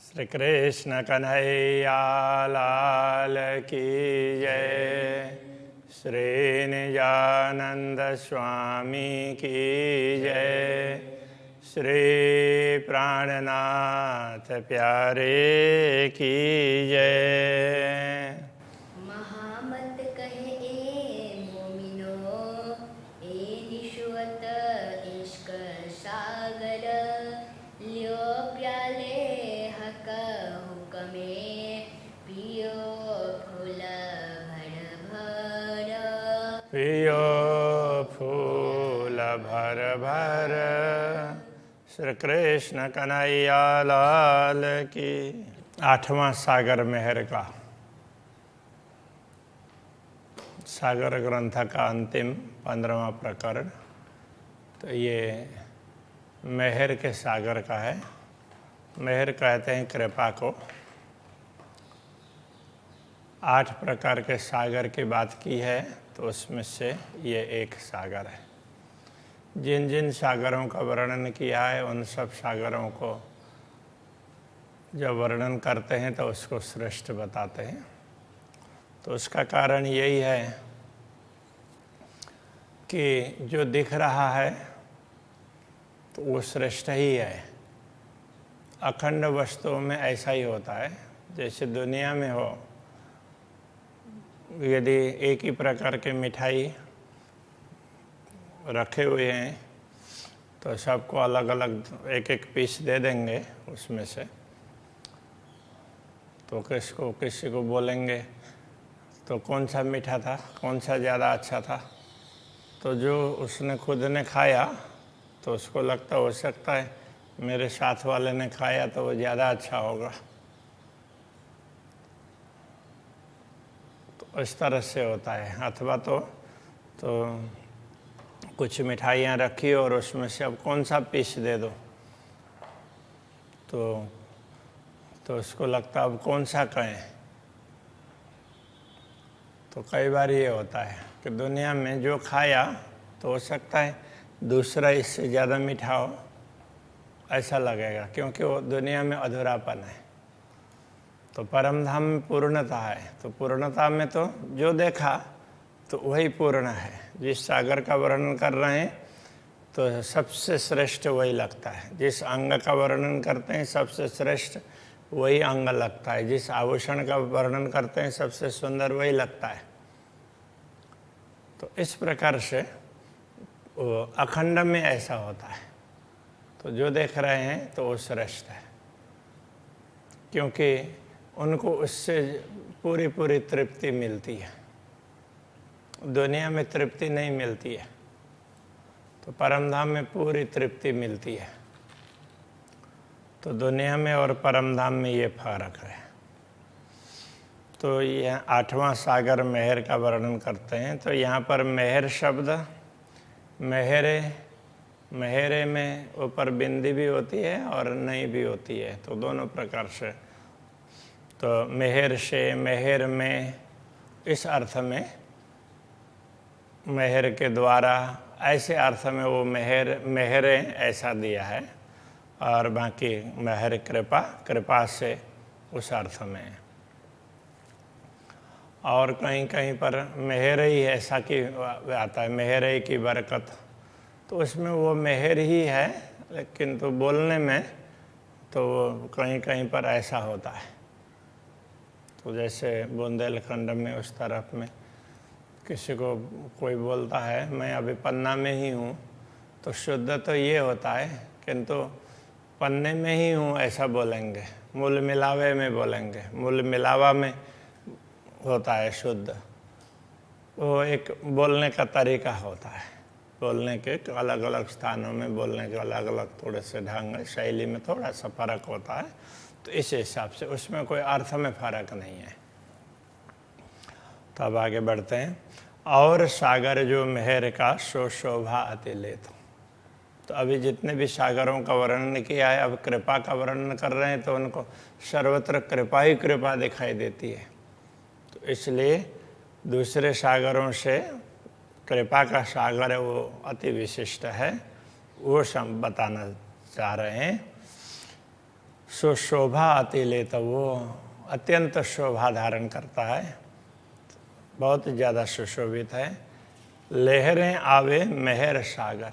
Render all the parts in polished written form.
श्री कृष्ण कन्हैया लाल की जय। श्री निजानंद स्वामी की जय। श्री प्राणनाथ प्यारे की जय। महामत कहे ए मोमिनो, ए निशुवत इश्क सागर, लियो प्याले हक हुक्मे, पियो फूल भर भर। पियो फूल भर भर। श्री कृष्ण कन्हैया लाल की। 8वां सागर मेहर का, सागर ग्रंथ का अंतिम 15वां प्रकरण। तो ये मेहर के सागर का है। मेहर कहते हैं कृपा को। 8 प्रकार के सागर की बात की है, तो उसमें से ये एक सागर है। जिन जिन सागरों का वर्णन किया है, उन सब सागरों को जब वर्णन करते हैं तो उसको श्रेष्ठ बताते हैं। तो उसका कारण यही है कि जो दिख रहा है तो वो श्रेष्ठ ही है। अखंड वस्तुओं में ऐसा ही होता है। जैसे दुनिया में हो, यदि एक ही प्रकार के मिठाई रखे हुए हैं तो सबको अलग अलग एक एक पीस दे देंगे उसमें से, तो किसी को बोलेंगे तो कौन सा मीठा था, कौन सा ज़्यादा अच्छा था। तो जो उसने खुद ने खाया तो उसको लगता हो सकता है मेरे साथ वाले ने खाया तो वो ज़्यादा अच्छा होगा। तो इस तरह से होता है। अथवा तो कुछ मिठाइयाँ रखी और उसमें से अब कौन सा पीस दे दो, तो उसको लगता अब कौन सा कहें। तो कई बार ये होता है कि दुनिया में जो खाया तो हो सकता है दूसरा इससे ज़्यादा मीठा हो, ऐसा लगेगा, क्योंकि वो दुनिया में अधूरापन है। तो परम धाम में पूर्णता है। तो पूर्णता में तो जो देखा तो वही पूर्ण है। जिस सागर का वर्णन कर रहे हैं तो सबसे श्रेष्ठ वही लगता है। जिस अंग का वर्णन करते हैं सबसे श्रेष्ठ वही अंग लगता है। जिस आभूषण का वर्णन करते हैं सबसे सुंदर वही लगता है। तो इस प्रकार से वो अखंड में ऐसा होता है। तो जो देख रहे हैं तो वो श्रेष्ठ है, क्योंकि उनको उससे पूरी तृप्ति मिलती है। दुनिया में तृप्ति नहीं मिलती है, तो परमधाम में पूरी तृप्ति मिलती है। तो दुनिया में और परमधाम में ये फर्क है। तो यह 8वां सागर मेहर का वर्णन करते हैं। तो यहाँ पर मेहर शब्द, मेहरे में ऊपर बिंदी भी होती है और नहीं भी होती है, तो दोनों प्रकार से। तो मेहर से, मेहर में, इस अर्थ में, मेहर के द्वारा, ऐसे अर्थ में वो मेहरे ऐसा दिया है। और बाकी मेहर कृपा से उस अर्थ में। और कहीं कहीं पर मेहर ही ऐसा कि आता है, मेहर की बरकत, तो उसमें वो मेहर ही है, लेकिन तो बोलने में तो कहीं कहीं पर ऐसा होता है। तो जैसे बुंदेलखंड में उस तरफ में किसी को कोई बोलता है मैं अभी पन्ना में ही हूँ, तो शुद्ध तो ये होता है, किंतु पन्ने में ही हूँ ऐसा बोलेंगे। मूल मिलावे में बोलेंगे, मूल मिलावा में होता है शुद्ध। वो एक बोलने का तरीका होता है। बोलने के अलग अलग स्थानों में बोलने के अलग अलग थोड़े से ढंग, शैली में थोड़ा सा फर्क होता है। तो इस हिसाब से उसमें कोई अर्थ में फर्क नहीं है। तो अब आगे बढ़ते हैं। और सागर जो मेहर का सो शोभा अति लेत। तो अभी जितने भी सागरों का वर्णन किया है, अब कृपा का वर्णन कर रहे हैं, तो उनको सर्वत्र कृपा ही कृपा दिखाई देती है। तो इसलिए दूसरे सागरों से कृपा का सागर है वो अति विशिष्ट है, वो सब बताना चाह रहे हैं। सुशोभा अति लेत, वो अत्यंत शोभा धारण करता है, बहुत ज़्यादा सुशोभित है। लहरें आवे मेहर सागर,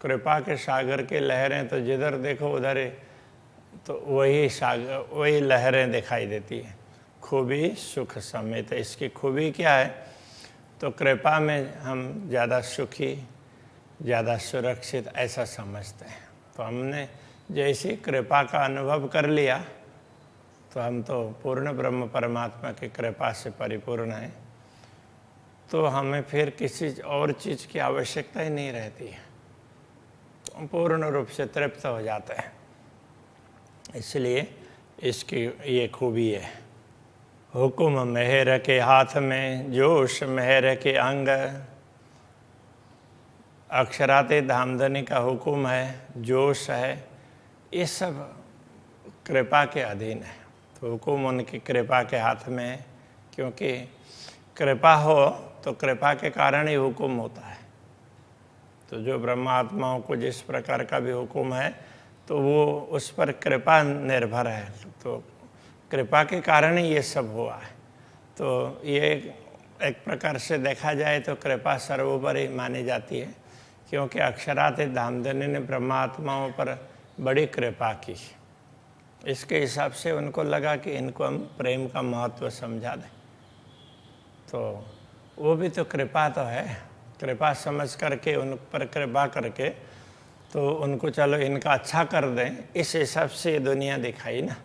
कृपा के सागर की लहरें तो जिधर देखो उधर ही तो वही सागर, वही लहरें दिखाई देती है। खूबी सुख समेत, इसकी खूबी क्या है? तो कृपा में हम ज़्यादा सुखी, ज़्यादा सुरक्षित ऐसा समझते हैं। तो हमने जैसी कृपा का अनुभव कर लिया तो हम तो पूर्ण ब्रह्म परमात्मा की कृपा से परिपूर्ण हैं, तो हमें फिर किसी और चीज़ की आवश्यकता ही नहीं रहती है, तो हम पूर्ण रूप से तृप्त हो जाते हैं। इसलिए इसकी ये खूबी है। हुक्म मेहर के हाथ में, जोश मेहर के अंग, अक्षराते धामधनी का हुक्म है, जोश है, ये सब कृपा के अधीन है। तो हुक्म उनकी कृपा के हाथ में है, क्योंकि कृपा हो तो कृपा के कारण ही हुक्म होता है। तो जो ब्रह्मात्माओं को जिस प्रकार का भी हुक्म है तो वो उस पर कृपा निर्भर है, तो कृपा के कारण ही ये सब हुआ है। तो ये एक प्रकार से देखा जाए तो कृपा सर्वोपरि मानी जाती है, क्योंकि अक्षराते धामधनी ने ब्रह्मात्माओं पर बड़ी कृपा की। इसके हिसाब से उनको लगा कि इनको हम प्रेम का महत्व समझा दें, तो वो भी तो कृपा तो है। कृपा समझ करके उन पर कृपा करके तो उनको चलो इनका अच्छा कर दें, इस हिसाब से ये दुनिया दिखाई ना,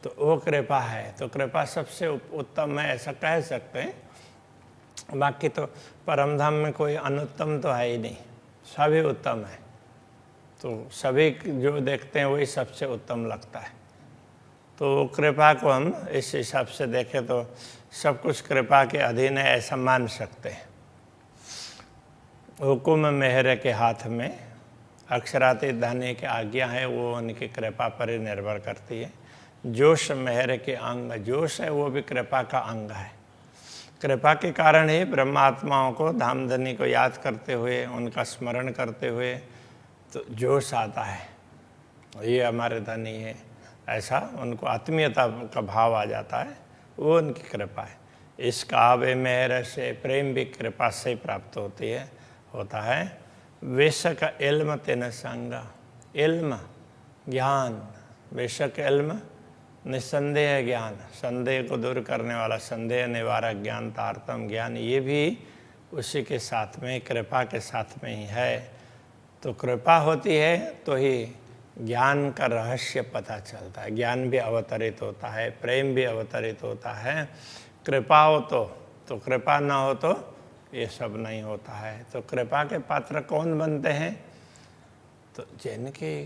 तो वो कृपा है। तो कृपा सबसे उत्तम है ऐसा कह सकते हैं। बाकी तो परमधाम में कोई अनुत्तम तो है ही नहीं, सभी उत्तम है। तो सभी जो देखते हैं वही सबसे उत्तम लगता है। तो कृपा को हम इस हिसाब से देखें तो सब कुछ कृपा के अधीन है ऐसा मान सकते हैं। हुक्म मेहर के हाथ में, अक्षरातीत धानी की आज्ञा है वो उनकी कृपा पर ही निर्भर करती है। जोश मेहर के अंग, जोश है वो भी कृपा का अंग है। कृपा के कारण ही ब्रह्मात्माओं को धामधनी को याद करते हुए, उनका स्मरण करते हुए तो जोश आता है, ये हमारे धनी है, ऐसा उनको आत्मीयता का भाव आ जाता है, वो उनकी कृपा है। इसका आवे मेहर से, प्रेम भी कृपा से ही प्राप्त होता है। बेशक इल्म तेन संग, इल्म ज्ञान, बेशक इल्म निसंदेह ज्ञान, संदेह को दूर करने वाला, संदेह निवारक ज्ञान, तारतम ज्ञान, ये भी उसी के साथ में, कृपा के साथ में ही है। तो कृपा होती है तो ही ज्ञान का रहस्य पता चलता है, ज्ञान भी अवतरित होता है, प्रेम भी अवतरित होता है। कृपा हो तो कृपा ना हो तो ये सब नहीं होता है। तो कृपा के पात्र कौन बनते हैं? तो जिनके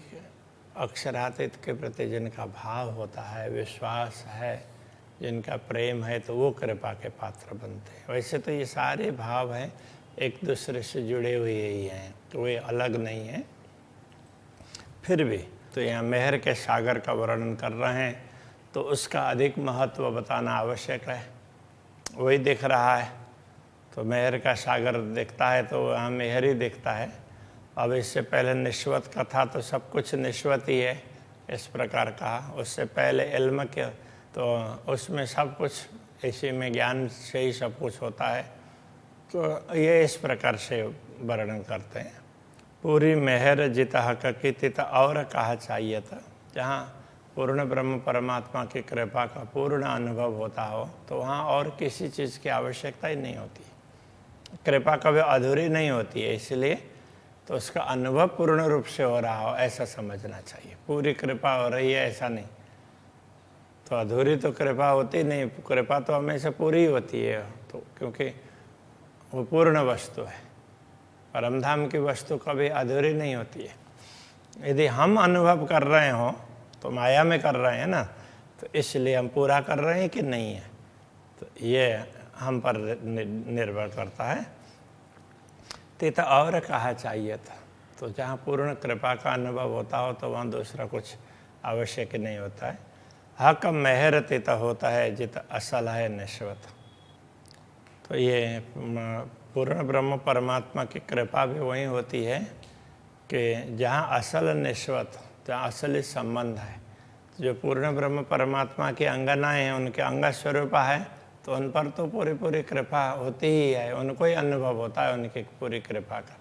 अक्षरातीत के प्रति जिनका भाव होता है, विश्वास है, जिनका प्रेम है, तो वो कृपा के पात्र बनते हैं। वैसे तो ये सारे भाव हैं एक दूसरे से जुड़े हुए ही हैं, तो वे अलग नहीं हैं। फिर भी तो यहाँ मेहर के सागर का वर्णन कर रहे हैं तो उसका अधिक महत्व बताना आवश्यक है। वही दिख रहा है तो मेहर का सागर दिखता है तो वहाँ मेहर ही दिखता है। अब इससे पहले निश्वत का था तो सब कुछ निश्वत ही है, इस प्रकार कहा। उससे पहले इल्म के तो उसमें सब कुछ इसी में ज्ञान से ही सब कुछ होता है। तो ये इस प्रकार से वर्णन करते हैं। पूरी मेहर जिता हक की तित और कहा चाहिए था। जहाँ पूर्ण ब्रह्म परमात्मा की कृपा का पूर्ण अनुभव होता हो तो वहाँ और किसी चीज़ की आवश्यकता ही नहीं होती। कृपा कभी अधूरी नहीं होती है, इसलिए तो उसका अनुभव पूर्ण रूप से हो रहा हो ऐसा समझना चाहिए। पूरी कृपा हो रही है ऐसा नहीं, तो अधूरी तो कृपा होती नहीं। कृपा तो हमेशा पूरी होती है, तो क्योंकि वो पूर्ण वस्तु है। परमधाम की वस्तु कभी अधूरी नहीं होती है। यदि हम अनुभव कर रहे हों तो माया में कर रहे हैं ना, तो इसलिए हम पूरा कर रहे हैं कि नहीं है, तो ये हम पर निर्भर करता है। तो और कहा चाहिए था, तो जहाँ पूर्ण कृपा का अनुभव होता हो तो वहाँ दूसरा कुछ आवश्यक नहीं होता है। हक मेहर तित होता है जित असल है नश्वत। तो ये पूर्ण ब्रह्म परमात्मा की कृपा भी वही होती है कि जहाँ असल नश्वत, जहाँ असली संबंध है, जो पूर्ण ब्रह्म परमात्मा की अंगनाएं हैं, उनके अंग स्वरूप है, तो उन पर तो पूरी पूरी कृपा होती ही है, उनको ही अनुभव होता है उनकी पूरी कृपा का।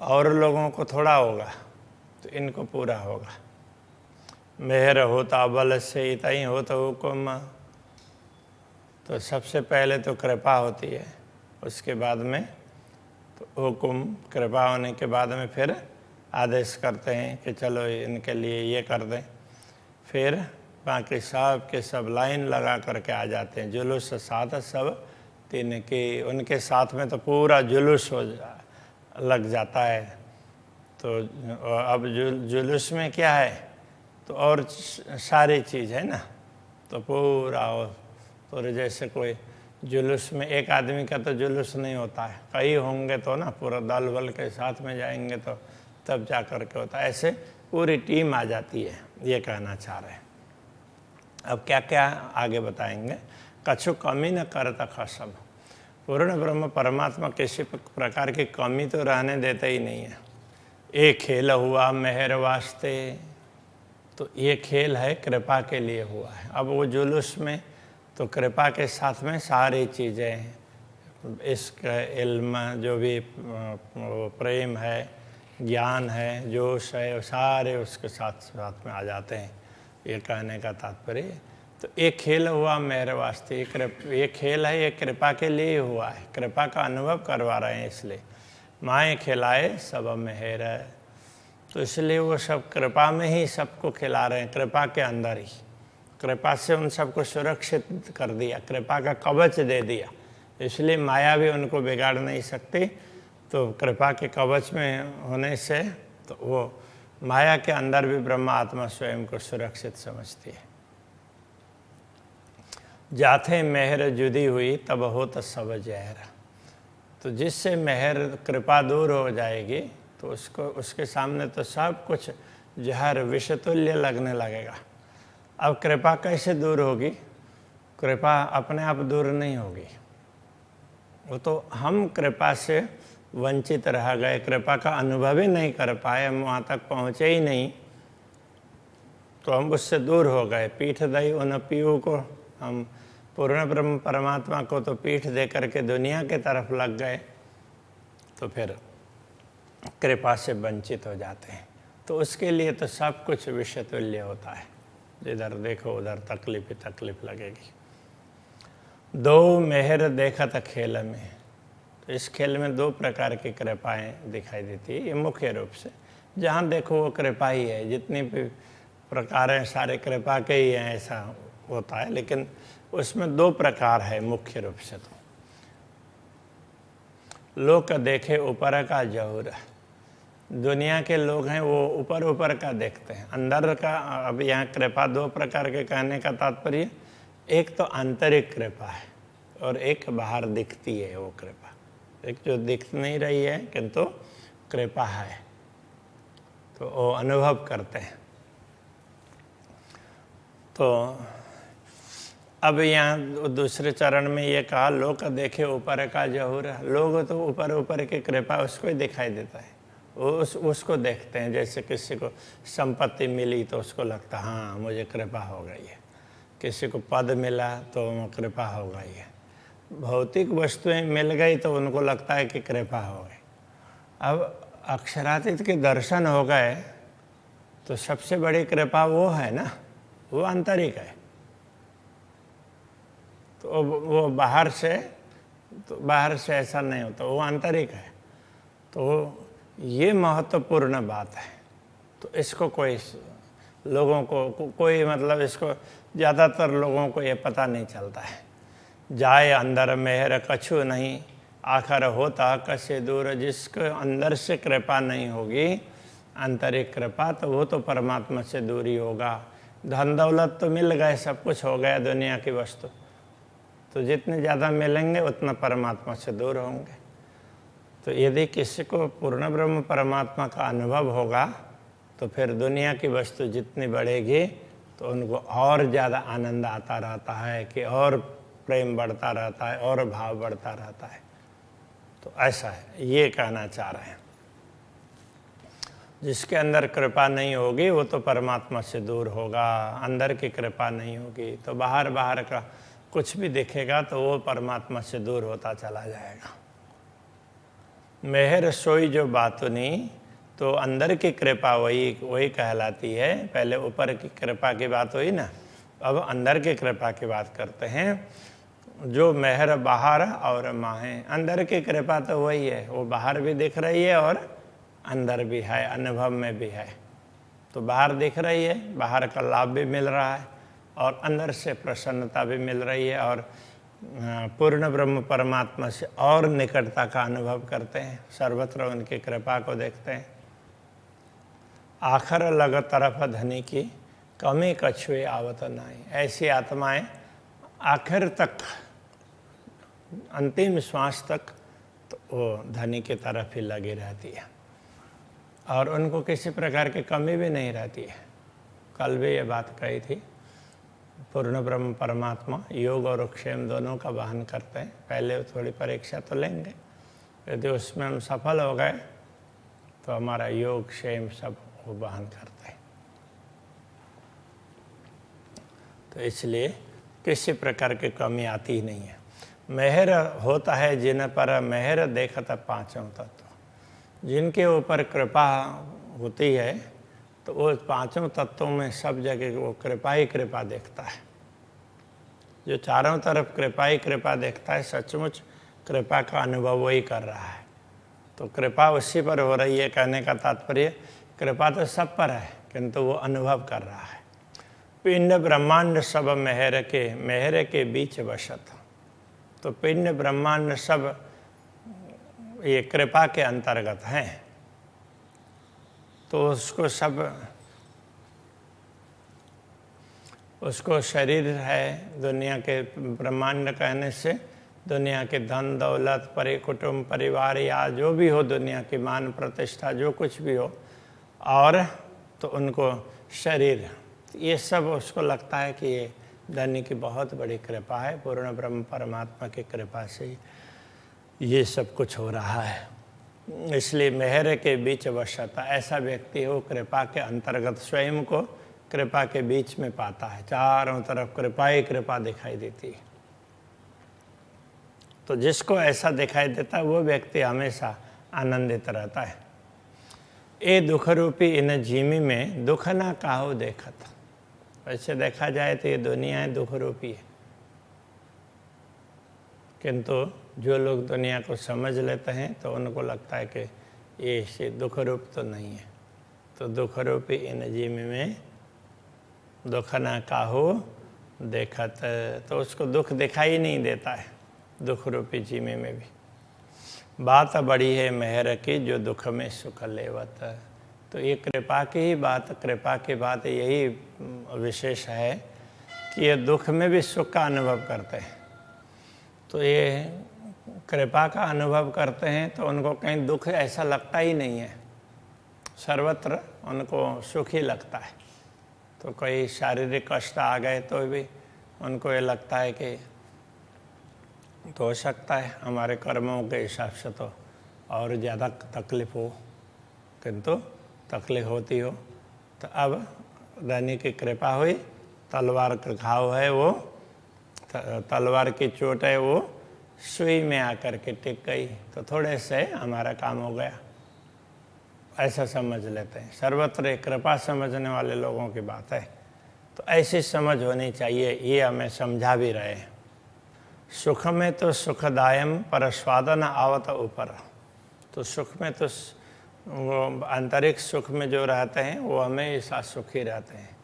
और लोगों को थोड़ा होगा, तो इनको पूरा होगा। मेहर होता बल से इतई हो तो हुक्म, तो सबसे पहले तो कृपा होती है, उसके बाद में तो हुक्म, कृपा होने के बाद में फिर आदेश करते हैं कि चलो इनके लिए ये कर दें। फिर बाकी सब के सब लाइन लगा करके आ जाते हैं, जुलूस साथ सब तीन की, उनके साथ में तो पूरा जुलूस लग जाता है। तो अब जुलूस में क्या है, तो और सारी चीज़ है ना, तो पूरा पूरे जैसे कोई जुलूस में एक आदमी का तो जुलूस नहीं होता है, कई होंगे तो ना, पूरा दल बल के साथ में जाएंगे तो तब जा कर के होता है। ऐसे पूरी टीम आ जाती है, ये कहना चाह रहे हैं। अब क्या क्या आगे बताएंगे। कछु कमी न करता खसम, पूर्ण ब्रह्म परमात्मा किसी प्रकार की कमी तो रहने देते ही नहीं है। एक खेल हुआ मेहर वास्ते, तो ये खेल है कृपा के लिए हुआ है। अब वो जुलूस में तो कृपा के साथ में सारी चीज़ें हैं, इश्क, इल्म, जो भी प्रेम है, ज्ञान है, जोश है, सारे उसके साथ साथ में आ जाते हैं, ये कहने का तात्पर्य। तो एक खेल हुआ मेरे वास्ते, ये खेल है, ये कृपा के लिए हुआ है, कृपा का अनुभव करवा रहे हैं, इसलिए माए खिलाए सब मेहर, तो इसलिए वो सब कृपा में ही सबको खिला रहे हैं, कृपा के अंदर ही। कृपा से उन सबको सुरक्षित कर दिया, कृपा का कवच दे दिया, इसलिए माया भी उनको बिगाड़ नहीं सकती। तो कृपा के कवच में होने से तो वो माया के अंदर भी ब्रह्म आत्मा स्वयं को सुरक्षित समझती है। जाते मेहर जुदी हुई तब होत सब जहर, तो जिससे मेहर कृपा दूर हो जाएगी तो उसको, उसके सामने तो सब कुछ जहर विषतुल्य लगने लगेगा। अब कृपा कैसे दूर होगी? कृपा अपने आप दूर नहीं होगी, वो तो हम कृपा से वंचित रह गए, कृपा का अनुभव ही नहीं कर पाए, हम वहाँ तक पहुँचे ही नहीं, तो हम उससे दूर हो गए। पीठ दई उन पीऊ को, हम पूर्ण ब्रह्म परमात्मा को तो पीठ दे करके दुनिया के तरफ लग गए, तो फिर कृपा से वंचित हो जाते हैं। तो उसके लिए तो सब कुछ विषतुल्य होता है, जिधर देखो उधर तकलीफ ही तकलीफ लगेगी। दो मेहर देखा था खेल में, तो इस खेल में दो प्रकार की कृपाएं दिखाई देती है, ये मुख्य रूप से जहाँ देखो वो कृपा ही है, जितनी भी प्रकार हैं सारे कृपा के ही हैं, ऐसा होता है। लेकिन उसमें दो प्रकार है मुख्य रूप से। तो लोग देखे ऊपर का जहूर, दुनिया के लोग हैं वो ऊपर ऊपर का देखते हैं, अंदर का। अब यहाँ कृपा दो प्रकार के कहने का तात्पर्य, एक तो आंतरिक कृपा है और एक बाहर दिखती है वो कृपा। एक जो दिख नहीं रही है किंतु कृपा है, तो वो अनुभव करते हैं। तो अब यहाँ दूसरे चरण में ये कहा, लोग देखे ऊपर का जहूर, लोग तो ऊपर ऊपर की कृपा उसको ही दिखाई देता है, वो उसको देखते हैं। जैसे किसी को संपत्ति मिली तो उसको लगता हाँ मुझे कृपा हो गई है, किसी को पद मिला तो कृपा हो गई है, भौतिक वस्तुएं मिल गई तो उनको लगता है कि कृपा हो गई। अब अक्षरातीत के दर्शन हो गए तो सबसे बड़ी कृपा वो है ना, वो आंतरिक है। तो वो बाहर से ऐसा नहीं होता, वो आंतरिक है। तो ये महत्वपूर्ण बात है। तो इसको कोई लोगों को कोई मतलब इसको ज़्यादातर लोगों को ये पता नहीं चलता है। जाए अंदर मेहर कछु नहीं, आखिर होता कसे दूर, जिसके अंदर से कृपा नहीं होगी, आंतरिक कृपा, तो वो तो परमात्मा से दूरी होगा। धन दौलत तो मिल गए, सब कुछ हो गया दुनिया की वस्तु, तो जितने ज़्यादा मिलेंगे उतना परमात्मा से दूर होंगे। तो यदि किसी को पूर्ण ब्रह्म परमात्मा का अनुभव होगा तो फिर दुनिया की वस्तु जितनी बढ़ेगी तो उनको और ज़्यादा आनंद आता रहता है कि और प्रेम बढ़ता रहता है और भाव बढ़ता रहता है। तो ऐसा है, ये कहना चाह रहे हैं। जिसके अंदर कृपा नहीं होगी वो तो परमात्मा से दूर होगा। अंदर की कृपा नहीं होगी तो बाहर का कुछ भी दिखेगा तो वो परमात्मा से दूर होता चला जाएगा। मेहर सोई जो बातुनी, तो अंदर की कृपा वही कहलाती है। पहले ऊपर की कृपा की बात हुई ना, अब अंदर की कृपा की बात करते हैं। जो मेहर बाहर और माहे, अंदर की कृपा तो वही है, वो बाहर भी दिख रही है और अंदर भी है, अनुभव में भी है। तो बाहर दिख रही है, बाहर का लाभ भी मिल रहा है और अंदर से प्रसन्नता भी मिल रही है और पूर्ण ब्रह्म परमात्मा से और निकटता का अनुभव करते हैं, सर्वत्र उनकी कृपा को देखते हैं। आखर लग तरफ धनी की, कमी कछुए आवत नाई। ऐसी आत्माएं आखिर तक, अंतिम श्वास तक तो वो धनी की तरफ ही लगी रहती है और उनको किसी प्रकार की कमी भी नहीं रहती है। कल भी ये बात कही थी, पूर्ण ब्रह्म परमात्मा योग और क्षेम दोनों का वहन करते हैं। पहले थोड़ी परीक्षा तो लेंगे, यदि उसमें हम सफल हो गए तो हमारा योग क्षेम सब वो वहन करते हैं। तो इसलिए किसी प्रकार की कमी आती ही नहीं है। मेहर होता है जिन पर मेहर देखता पांचों तत्व। जिनके ऊपर कृपा होती है तो वो पांचों तत्वों में सब जगह वो कृपा ही कृपा देखता है। जो चारों तरफ कृपा ही कृपा देखता है, सचमुच कृपा का अनुभव वही कर रहा है। तो कृपा उसी पर हो रही है, कहने का तात्पर्य कृपा तो सब पर है किंतु वो अनुभव कर रहा है। पिंड ब्रह्मांड सब मेहर के बीच वसत। तो पिंड ब्रह्मांड सब ये कृपा के अंतर्गत हैं। तो उसको शरीर है, दुनिया के ब्रह्मांड कहने से दुनिया के धन दौलत कुटुंब परिवार या जो भी हो, दुनिया की मान प्रतिष्ठा जो कुछ भी हो, और तो उनको शरीर, ये सब उसको लगता है कि ये धनी की बहुत बड़ी कृपा है, पूर्ण ब्रह्म परमात्मा की कृपा से ये सब कुछ हो रहा है। इसलिए मेहर के बीच वशता, ऐसा व्यक्ति हो कृपा के अंतर्गत स्वयं को कृपा के बीच में पाता है। चारों तरफ कृपा ही कृपा दिखाई देती है। तो जिसको ऐसा दिखाई देता है वो व्यक्ति हमेशा आनंदित रहता है। ए दुख रूपी इन जीमी में दुख ना काहो देखत। वैसे देखा जाए तो ये दुनिया दुख रूपी है, किंतु जो लोग दुनिया को समझ लेते हैं तो उनको लगता है कि ये से दुख रूप तो नहीं है। तो दुख रूपी इन जीमी में दुख ना काहो देखत, तो उसको दुख दिखाई नहीं देता है दुख रूपी जीमी में भी। बात बड़ी है मेहर की जो दुख में सुख लेवत। तो ये कृपा की ही बात, कृपा की बात यही विशेष है कि ये दुख में भी सुख का अनुभव करते हैं। तो ये कृपा का अनुभव करते हैं तो उनको कहीं दुख ऐसा लगता ही नहीं है, सर्वत्र उनको सुख ही लगता है। तो कोई शारीरिक कष्ट आ गए तो भी उनको ये लगता है कि तो हो सकता है हमारे कर्मों के हिसाब से तो और ज़्यादा तकलीफ हो, किंतु तकलीफ होती हो। तो अब धनी की कृपा हुई, तलवार का घाव है वो, तलवार की चोट है वो सुई में आकर के टिक गई, तो थोड़े से हमारा काम हो गया, ऐसा समझ लेते हैं। सर्वत्र कृपा समझने वाले लोगों की बात है। तो ऐसी समझ होनी चाहिए, ये हमें समझा भी रहे हैं। सुख में तो सुखदायम पर स्वाद न आवत ऊपर। तो सुख में तो वो आंतरिक सुख में जो रहते हैं वो हमेशा सुखी रहते हैं।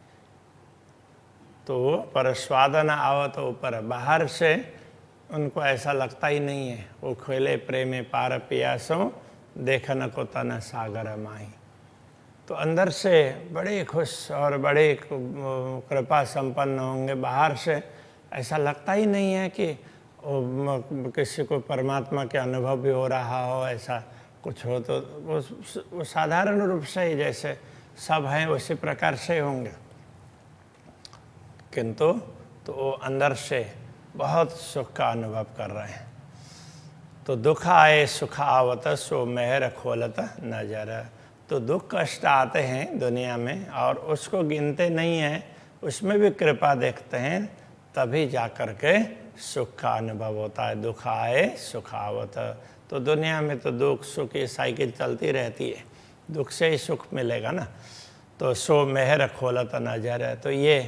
तो वो पर स्वाद न आवत ऊपर, बाहर से उनको ऐसा लगता ही नहीं है। वो खोले प्रेमे पार पियासों देखन को तन सागर माही। तो अंदर से बड़े खुश और बड़े कृपा संपन्न होंगे, बाहर से ऐसा लगता ही नहीं है कि किसी को परमात्मा के अनुभव भी हो रहा हो, ऐसा कुछ हो। तो वो साधारण रूप से ही जैसे सब हैं उसी प्रकार से होंगे, किंतु तो वो अंदर से बहुत सुख का अनुभव कर रहे हैं। तो दुख आए सुख आवत सो मेहर खोलत नजर। तो दुख कष्ट आते हैं दुनिया में और उसको गिनते नहीं हैं, उसमें भी कृपा देखते हैं, तभी जा कर के सुख का अनुभव होता है। दुख आए सुखावत, तो दुनिया में तो दुख सुख की साइकिल चलती रहती है, दुख से ही सुख मिलेगा ना। तो सो मेहर खोलत नजर है, तो ये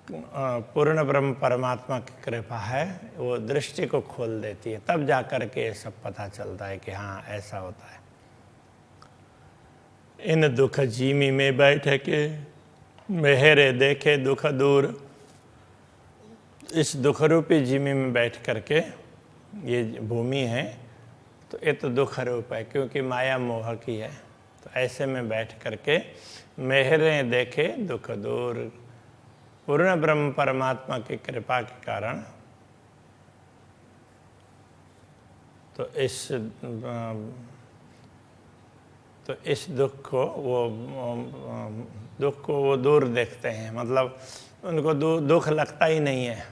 पूर्ण ब्रह्म परमात्मा की कृपा है, वो दृष्टि को खोल देती है, तब जा कर के ये सब पता चलता है कि हाँ ऐसा होता है। इन दुख जीमी में बैठ के मेहरे देखे दुख दूर, इस दुख रूपी जीमी में बैठ करके, ये भूमि है तो ये तो दुख रूप है क्योंकि माया मोह की है, तो ऐसे में बैठ करके मेहरे देखे दुख दूर। पूर्ण ब्रह्म परमात्मा की कृपा के कारण तो इस दुख को वो दूर देखते हैं, मतलब उनको दुख लगता ही नहीं है।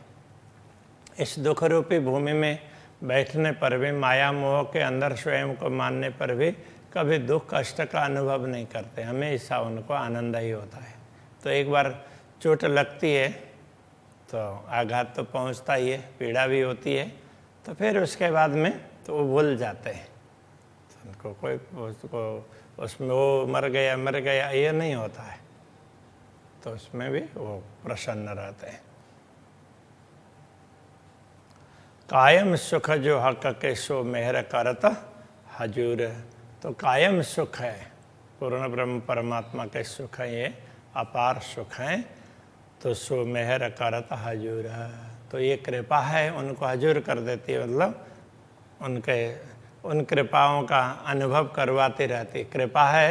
इस दुख रूपी भूमि में बैठने पर भी, माया मोह के अंदर स्वयं को मानने पर भी कभी दुख कष्ट का अनुभव नहीं करते, हमेशा उनको आनंद ही होता है। तो एक बार चोट लगती है तो आघात तो पहुंचता ही है, पीड़ा भी होती है, तो फिर उसके बाद में तो वो भूल जाते हैं, तो उनको कोई उसमें वो मर गया ये नहीं होता है, तो उसमें भी वो प्रसन्न रहते हैं। कायम सुख जो हक के सो मेहर करत हजूर, तो कायम सुख है, पूर्ण ब्रह्म परमात्मा के सुख है, ये अपार सुख है, तो सो मेहर करत हजूर, तो ये कृपा है उनको हजूर कर देती है, मतलब उन कृपाओं का अनुभव करवाती रहती। कृपा है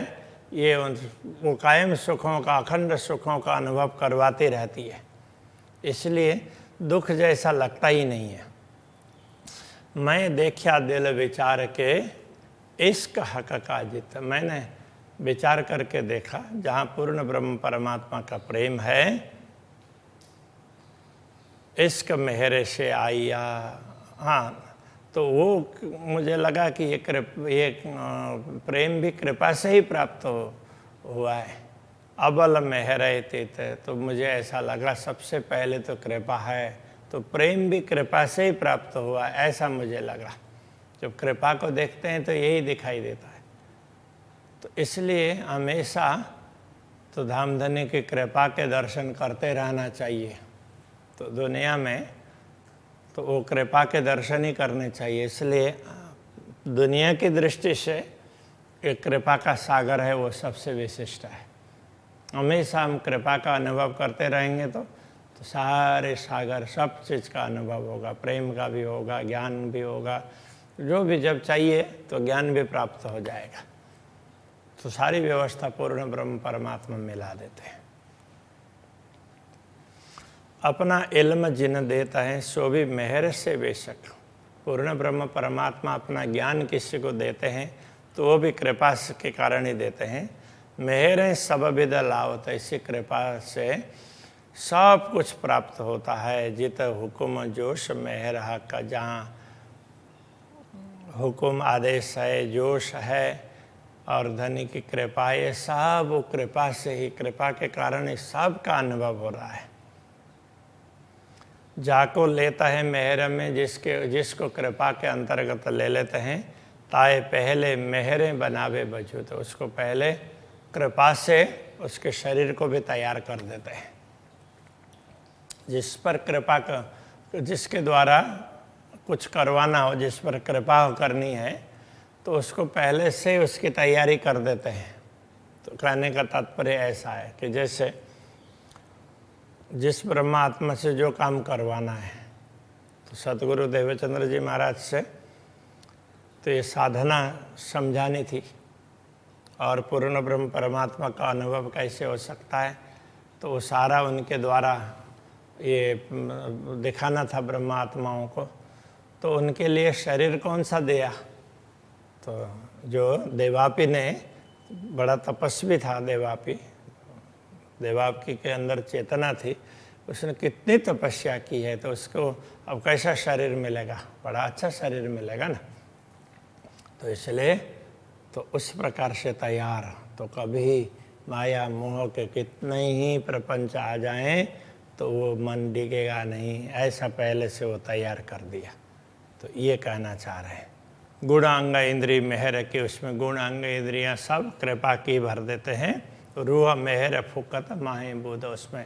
ये वो कायम सुखों का, अखंड सुखों का अनुभव करवाती रहती है, इसलिए दुख जैसा लगता ही नहीं है। मैं देखा दिल विचार के इश्क हक का जित, मैंने विचार करके देखा जहाँ पूर्ण ब्रह्म परमात्मा का प्रेम है, इश्क मेहरे से आइया, हाँ, तो वो मुझे लगा कि ये प्रेम भी कृपा से ही प्राप्त हुआ है। अबल मेहरे तीत, तो मुझे ऐसा लगा सबसे पहले तो कृपा है, तो प्रेम भी कृपा से ही प्राप्त हुआ, ऐसा मुझे लगा। जब कृपा को देखते हैं तो यही दिखाई देता है। तो इसलिए हमेशा तो धामधनी की कृपा के दर्शन करते रहना चाहिए। तो दुनिया में तो वो कृपा के दर्शन ही करने चाहिए, इसलिए दुनिया की दृष्टि से एक कृपा का सागर है, वो सबसे विशिष्ट है। हमेशा हम कृपा का अनुभव करते रहेंगे तो सारे सागर, सब चीज़ का अनुभव होगा, प्रेम का भी होगा, ज्ञान भी होगा, जो भी जब चाहिए तो ज्ञान भी प्राप्त हो जाएगा। तो सारी व्यवस्था पूर्ण ब्रह्म परमात्मा मिला देते हैं। अपना इल्म जिन देता है सो भी मेहर से बेशक, पूर्ण ब्रह्म परमात्मा अपना ज्ञान किसी को देते हैं तो वो भी कृपा के कारण ही देते हैं। मेहरें सब विद लावत, इसी कृपा से सब कुछ प्राप्त होता है। जित हुकुम जोश मेहर हक, जहाँ हुकुम आदेश है, जोश है और धनी की कृपा, ये सब वो कृपा से ही, कृपा के कारण ही सब का अनुभव हो रहा है। जाको लेता है मेहर में, जिसको कृपा के अंतर्गत ले लेते हैं, ताए पहले मेहरें बनावे बजू, तो उसको पहले कृपा से उसके शरीर को भी तैयार कर देते हैं। जिस पर कृपा का, जिसके द्वारा कुछ करवाना हो, जिस पर कृपा करनी है, तो उसको पहले से उसकी तैयारी कर देते हैं। तो कहने का तात्पर्य ऐसा है कि जैसे जिस ब्रह्मात्मा से जो काम करवाना है, तो सतगुरु देवचंद्र जी महाराज से तो ये साधना समझानी थी और पूर्ण ब्रह्म परमात्मा का अनुभव कैसे हो सकता है, तो वो सारा उनके द्वारा ये दिखाना था ब्रह्मात्माओं को। तो उनके लिए शरीर कौन सा दिया, तो जो देवापी ने, बड़ा तपस्वी था देवापी, देवापी के अंदर चेतना थी, उसने कितनी तपस्या की है, तो उसको अब कैसा शरीर मिलेगा, बड़ा अच्छा शरीर मिलेगा ना। तो इसलिए तो उस प्रकार से तैयार। तो कभी माया मोह के कितने ही प्रपंच आ जाएं तो वो मन डिगेगा नहीं, ऐसा पहले से वो तैयार कर दिया। तो ये कहना चाह रहे हैं। गुणांग इंद्रिय मेहर की, उसमें गुणांग इंद्रियां सब कृपा की भर देते हैं। रूह मेहर फुकत माहे बूंद, उसमें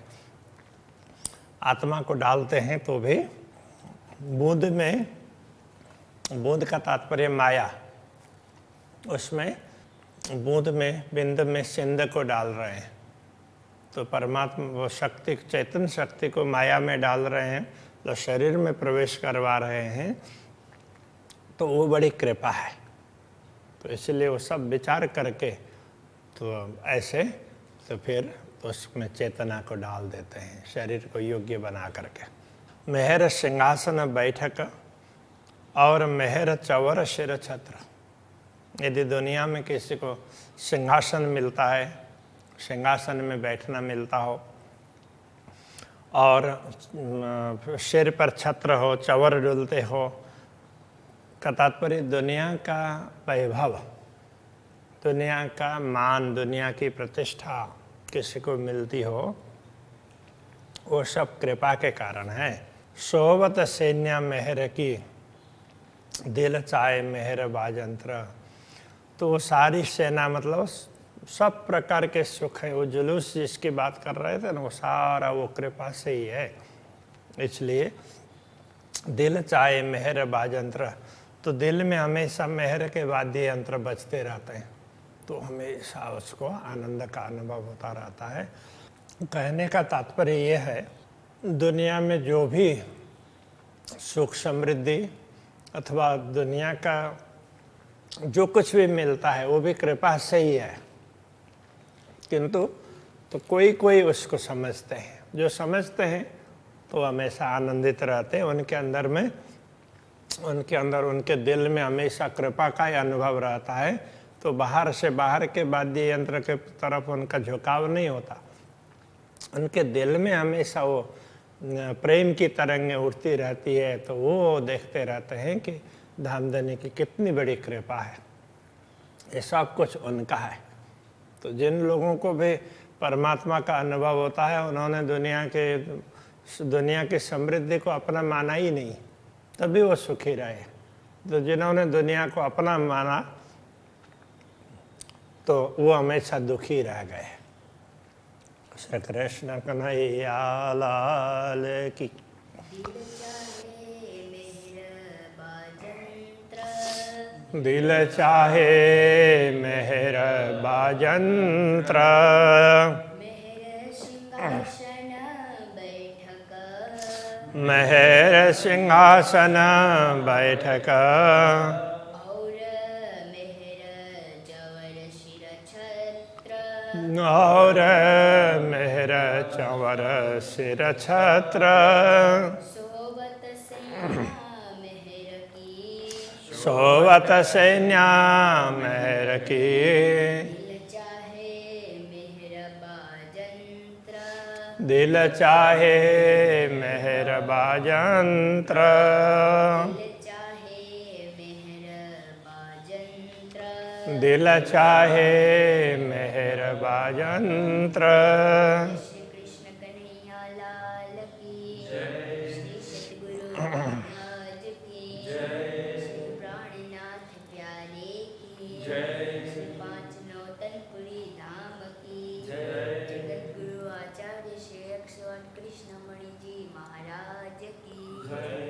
आत्मा को डालते हैं तो भी बूंद में, बूंद का तात्पर्य माया, उसमें बूंद में बिंद में सिंध को डाल रहे हैं। तो परमात्मा वो शक्ति, चैतन्य शक्ति को माया में डाल रहे हैं, तो शरीर में प्रवेश करवा रहे हैं, तो वो बड़ी कृपा है। तो इसलिए वो सब विचार करके तो ऐसे तो फिर उसमें चेतना को डाल देते हैं, शरीर को योग्य बना करके। मेहर सिंहासन बैठक और मेहर चवर शिर छत्र। यदि दुनिया में किसी को सिंहासन मिलता है, सिंहासन में बैठना मिलता हो और सिर पर छत्र हो, चवर डुलते हो, का तात्पर्य दुनिया का वैभव, दुनिया का मान, दुनिया की प्रतिष्ठा किसी को मिलती हो, वो सब कृपा के कारण है। सोवत सैन्य मेहर की, दिल चाहे मेहर बाजंत्र। तो वो सारी सेना, मतलब सब प्रकार के सुख है, वो जुलूस जिसकी बात कर रहे थे ना, वो सारा वो कृपा से ही है। इसलिए दिल चाहे मेहर बाजंत्र, तो दिल में हमेशा मेहर के वाद्य यंत्र बजते रहते हैं, तो हमेशा उसको आनंद का अनुभव होता रहता है। कहने का तात्पर्य ये है, दुनिया में जो भी सुख समृद्धि अथवा दुनिया का जो कुछ भी मिलता है वो भी कृपा से ही है, किंतु तो कोई कोई उसको समझते हैं। जो समझते हैं तो हमेशा आनंदित रहते हैं, उनके अंदर में, उनके अंदर, उनके दिल में हमेशा कृपा का ही अनुभव रहता है। तो बाहर से, बाहर के वाद्य यंत्र के तरफ उनका झुकाव नहीं होता, उनके दिल में हमेशा वो प्रेम की तरंगें उठती रहती है। तो वो देखते रहते हैं कि धामधनी की कितनी बड़ी कृपा है, ये सब कुछ उनका है। तो जिन लोगों को भी परमात्मा का अनुभव होता है, उन्होंने दुनिया की समृद्धि को अपना माना ही नहीं, तभी वो सुखी रहे। तो जिन्होंने दुनिया को अपना माना तो वो हमेशा दुखी रह गए। श्री कृष्ण कन्हैया लाल की। दिल चाहे मेहर बाजंत्र, मेहर सिंहासन बैठक और मेहर चवर सिर छत्र। सोवत सैन्या मेहर की, दिल चाहे मेहर बाजंत्र, दिल चाहे मेहर बाजंत्र। श्री कृष्ण कन्हैया लाल की जय, श्री सतगुरु महाराज की जय, श्री प्राणनाथ प्यारे की जय, श्री पांच नौतनपुरी धाम की जय, जगत गुरु आचार्य श्री 108 कृष्णमणि जी महाराज की जय।